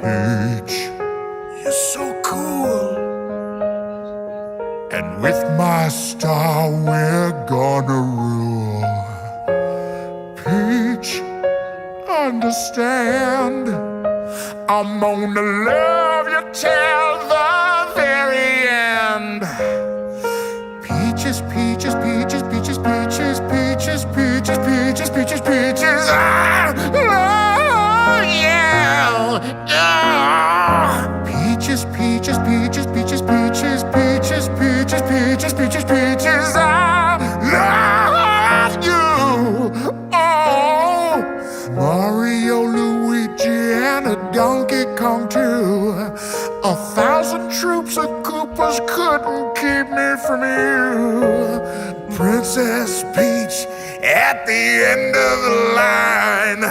Peach, you're so cool. And with my star, we're gonna rule. Peach, understand, I'm gonna love you till the very end. Peaches, peaches, peaches, peaches, peaches, peaches, peaches, peaches, peaches, peaches. I love you. Peaches, peaches, peaches, peaches, peaches, peaches, peaches, peaches, peaches, peaches. I love you. Oh, Mario, Luigi, and a Donkey Kong too. 1,000 troops of Koopas couldn't keep me from you. Princess Peach at the end of the line.